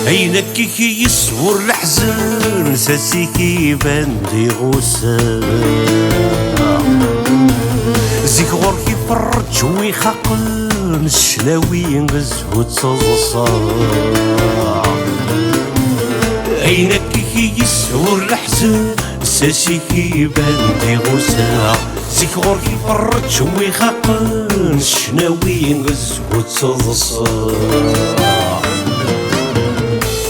عينك كي يصور الحزن ساسي كيبان دي غوسا زيك غور كيفرج ويخاقن الشلاوي ينغز وتصصا عينك كي يصور الحزن ساسي كيبان دي غوسا زيك غور كيفرج ويخاقن الشلاوي ينغز وتصصا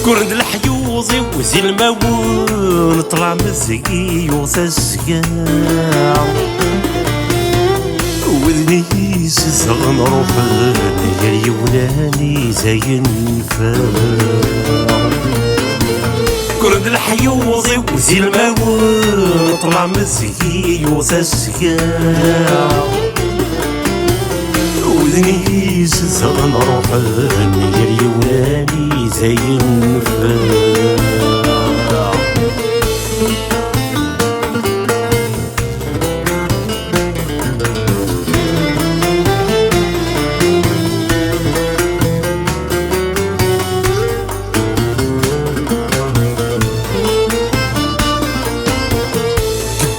كورند الحيوضي وزي الماون طلع مزقي وزازقاع وذني سزغن روحاني يا اليوناني زي النفاع كورند الحيوضي وزي الماون طلع مزقي وزازقاع وذني سزغن روحاني يا اليوناني زي النفاع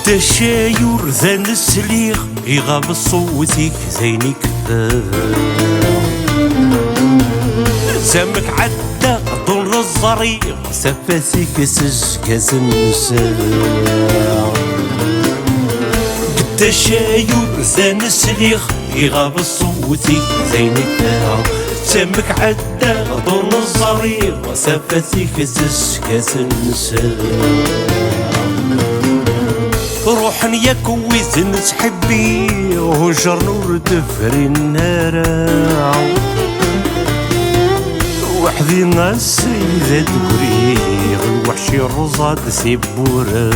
كدا شايور ذا نسليغ يغاب صوتك زيني كفاح زمك عدا طول الزريق سفاسيك سجكاز النساء كدا شايور ذا نسليغ يغاب صوتك زيني كفاح زمك عدا طول الزريق سفاسيك سجكاز النساء روح يا كويس نتحبي وهجر نور تفري النار وحدي السيدة تكريغ الوحشي الرصاد سيبورا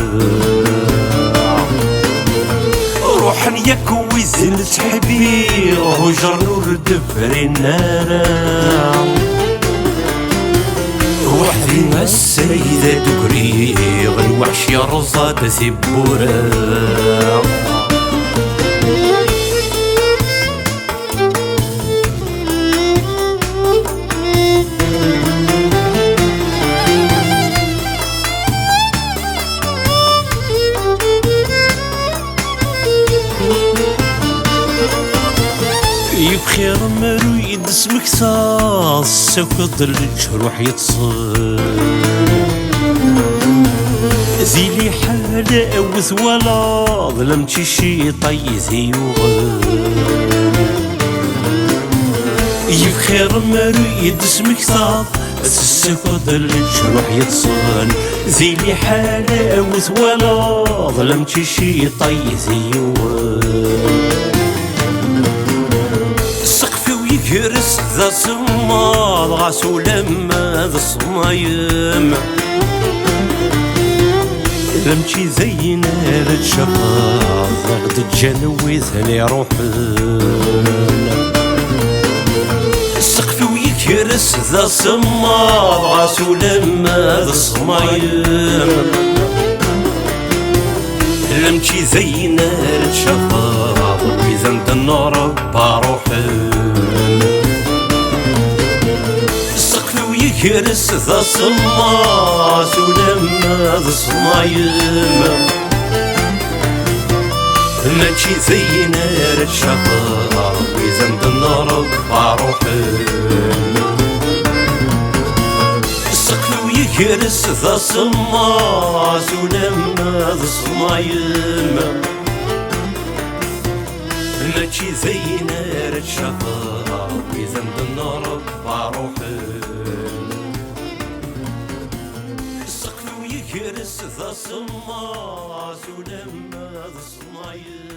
روح يا كويس نتحبي وهجر نور تفري النار وحدي السيدة تكريغ الوحشي الرصاد سيبورا بخير مرو يدس مكساس سوكد الجروح يتصل زيلي حالة اوث ولا ظلمتي شي طيزي وغل بخير مرو يدس مكساس سوكد الجروح يتصل زيلي حالة اوث ولا ظلمتي شي طيزي وغل يرس ذا صماد غاسو لما ذا صمايم لمشي زينا للشفاظ غد الجنوي ثاني روحنا السقف ويكرس ذا صماد غاسو لما ذا صمايم لمشي زينا للشفاظ ويزن النار باروحنا يكرس ذا صماس ولما ذا صمايم ماشي زي نار الشفاء ويزند النار باروحنا السقف ويكرس ذا صماس ولما ذا صمايم ماشي زي نار الشفاء ويزند النار باروحنا السقف ويكرس ذا صماس ولما ذا صمايم